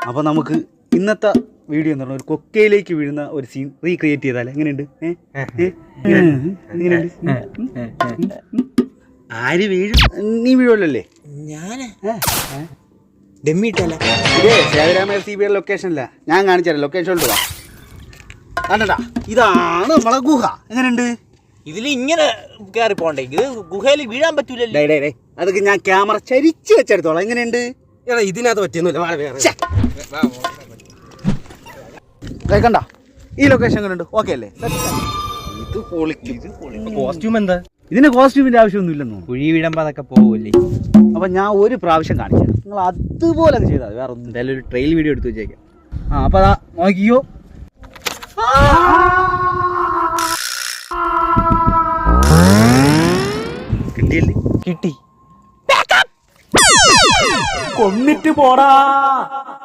അപ്പോൾ നമുക്ക് ഇന്നത്തെ വീഡിയോ എന്ന് പറഞ്ഞാൽ ഒരു കൊക്കയിലേക്ക് വീഴുന്ന ഒരു സീൻ റീക്രിയേറ്റ് ചെയ്താൽ എങ്ങനെയുണ്ട്? ആര് വീഴും? നീ വീഴുമല്ലേ? ഞാൻ ഡെമ്മിട്ടല്ല. ഇതേ സേതുരാമ CBI ലൊക്കേഷനല്ല, ഞാൻ കാണിച്ചുതരാം. ലൊക്കേഷനിൽ വാ. കണ്ടടാ, ഇതാണ് നമ്മളെ ഗുഹ. എങ്ങനെയുണ്ട്? ഇതിൽ ഇങ്ങനെ കയറി പോണ്ടേ? ഇത് ഗുഹയിൽ വീഴാൻ പറ്റൂലല്ലേ? അതൊക്കെ ഞാൻ ക്യാമറ ചരിച്ച് വെച്ചെടുത്തോളാം. എങ്ങനെയുണ്ട്? ഇതിനകത്ത് പറ്റിയൊന്നുമില്ല. കണ്ട ഈ ലൊക്കേഷൻ എങ്ങനെയുണ്ട്? ഓക്കെ അല്ലേ? ഇത് കോസ്റ്റ്യൂം എന്താ? ഇതിന് കോസ്റ്റ്യൂമിന്റെ ആവശ്യമൊന്നുമില്ലെന്നോ? കുഴി വീഴുമ്പോ അതൊക്കെ പോവില്ലേ? അപ്പൊ ഞാൻ ഒരു പ്രാവശ്യം കാണിച്ചു, നിങ്ങൾ അതുപോലെ അങ്ങ് ചെയ്താൽ വേറെ ഒന്നും. എന്തായാലും ഒരു ട്രെയിൽ വീഡിയോ എടുത്ത് വെച്ചേക്കാം. അപ്പൊ അതാ നോക്കിയോ. കിട്ടിയല്ലേ? കിട്ടി. കൊന്നിട്ട് പോടാ.